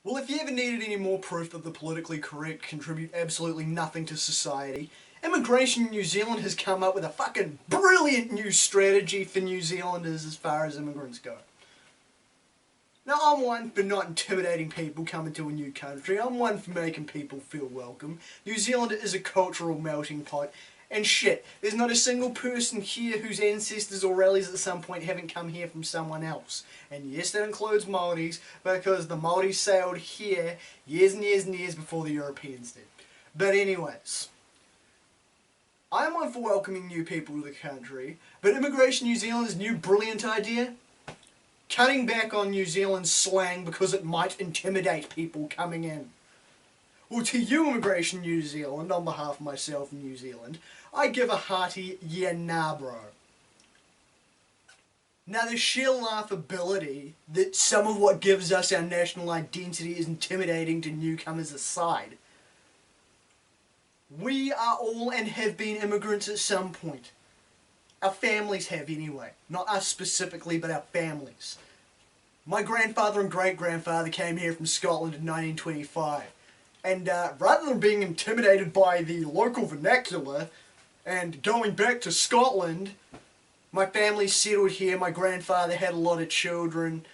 Well, if you ever needed any more proof that the politically correct contribute absolutely nothing to society, Immigration New Zealand has come up with a fucking brilliant new strategy for New Zealanders as far as immigrants go. Now, I'm one for not intimidating people coming to a new country. I'm one for making people feel welcome. New Zealand is a cultural melting pot. And shit, there's not a single person here whose ancestors or relatives at some point haven't come here from someone else. And yes, that includes Māoris, because the Māoris sailed here years and years and years before the Europeans did. But anyways, I'm one for welcoming new people to the country, but Immigration New Zealand's new brilliant idea? Cutting back on New Zealand slang because it might intimidate people coming in. Well, to you, Immigration New Zealand, on behalf of myself and New Zealand, I give a hearty yeah nah bro. Now the sheer laughability that some of what gives us our national identity is intimidating to newcomers aside, we are all and have been immigrants at some point. Our families have anyway. Not us specifically, but our families. My grandfather and great-grandfather came here from Scotland in 1925. And rather than being intimidated by the local vernacular and going back to Scotland, my family settled here. My grandfather had a lot of children,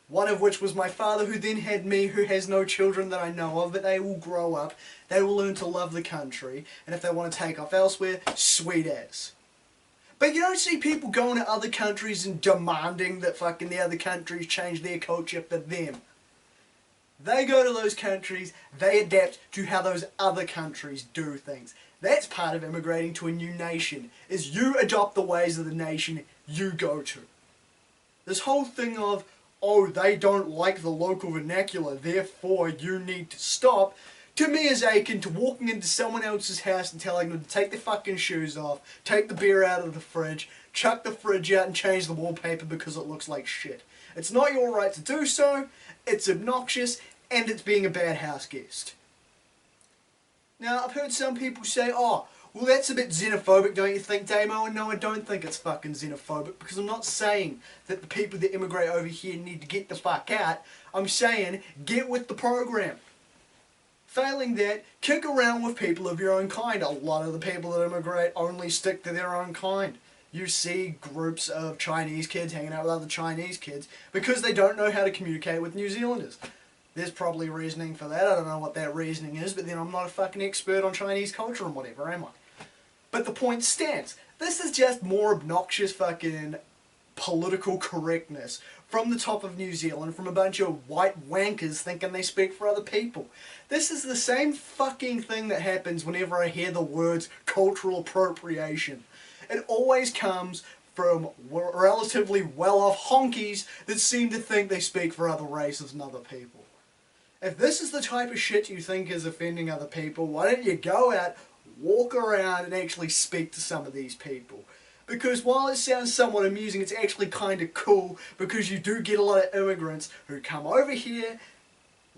one of which was my father, who then had me, who has no children that I know of, but they will grow up, they will learn to love the country, and if they want to take off elsewhere, sweet as. But you don't see people going to other countries and demanding that fucking the other countries change their culture for them. They go to those countries, they adapt to how those other countries do things. That's part of immigrating to a new nation, is you adopt the ways of the nation you go to. This whole thing of, oh, they don't like the local vernacular, therefore you need to stop, to me is akin to walking into someone else's house and telling them to take their fucking shoes off, take the beer out of the fridge, chuck the fridge out and change the wallpaper because it looks like shit. It's not your right to do so, it's obnoxious, and it's being a bad house guest. Now, I've heard some people say, oh, well that's a bit xenophobic, don't you think, Damo? And no, I don't think it's fucking xenophobic, because I'm not saying that the people that immigrate over here need to get the fuck out. I'm saying, get with the program. Failing that, kick around with people of your own kind. A lot of the people that immigrate only stick to their own kind. You see groups of Chinese kids hanging out with other Chinese kids because they don't know how to communicate with New Zealanders. There's probably reasoning for that. I don't know what that reasoning is, but then I'm not a fucking expert on Chinese culture and whatever, am I? But the point stands. This is just more obnoxious fucking political correctness from the top of New Zealand, from a bunch of white wankers thinking they speak for other people. This is the same fucking thing that happens whenever I hear the words cultural appropriation. It always comes from relatively well-off honkies that seem to think they speak for other races and other people. If this is the type of shit you think is offending other people, why don't you go out, walk around and actually speak to some of these people? Because while it sounds somewhat amusing, it's actually kind of cool, because you do get a lot of immigrants who come over here,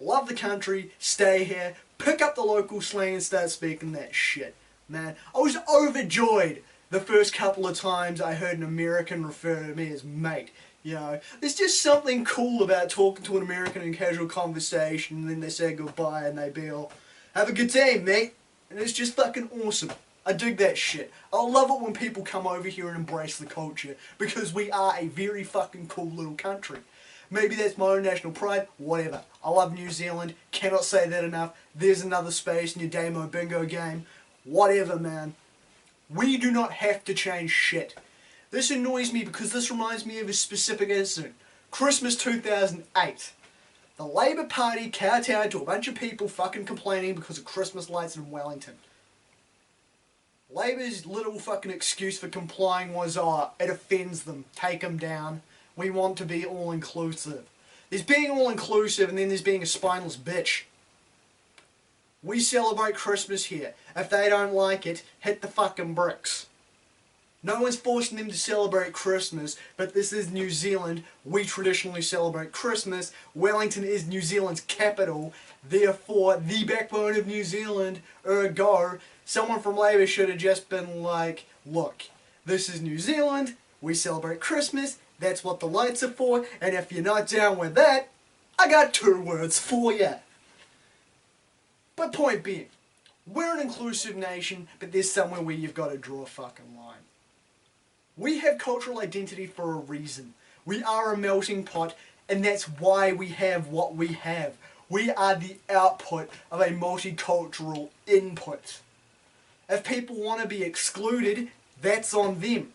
love the country, stay here, pick up the local slang and start speaking that shit. Man, I was overjoyed the first couple of times I heard an American refer to me as mate. You know, there's just something cool about talking to an American in casual conversation, and then they say goodbye and they bail. Have a good day, mate. And it's just fucking awesome. I dig that shit. I love it when people come over here and embrace the culture, because we are a very fucking cool little country. Maybe that's my own national pride, whatever. I love New Zealand, cannot say that enough. There's another space in your Damo bingo game. Whatever, man. We do not have to change shit. This annoys me because this reminds me of a specific incident. Christmas 2008. The Labour Party kowtowed to a bunch of people fucking complaining because of Christmas lights in Wellington. Labour's little fucking excuse for complying was, oh, it offends them, take them down. We want to be all-inclusive. There's being all-inclusive and then there's being a spineless bitch. We celebrate Christmas here. If they don't like it, hit the fucking bricks. No one's forcing them to celebrate Christmas, but this is New Zealand. We traditionally celebrate Christmas. Wellington is New Zealand's capital, therefore the backbone of New Zealand. Ergo, someone from Labour should have just been like, look, this is New Zealand, we celebrate Christmas, that's what the lights are for, and if you're not down with that, I got 2 words for you. But point being, we're an inclusive nation, but there's somewhere where you've got to draw a fucking line. We have cultural identity for a reason. We are a melting pot, and that's why we have what we have. We are the output of a multicultural input. If people want to be excluded, that's on them.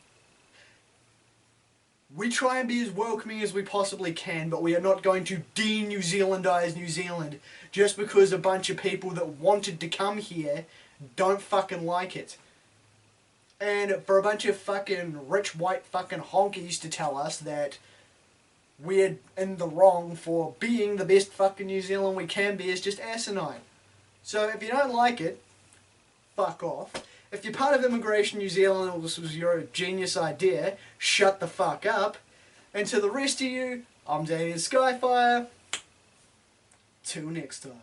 We try and be as welcoming as we possibly can, but we are not going to de-New Zealandize New Zealand just because a bunch of people that wanted to come here don't fucking like it. And for a bunch of fucking rich white fucking honkies to tell us that we're in the wrong for being the best fucking New Zealand we can be is just asinine. So if you don't like it, fuck off. If you're part of Immigration New Zealand or this was your genius idea, shut the fuck up. And to the rest of you, I'm Damien Skyfire. Till next time.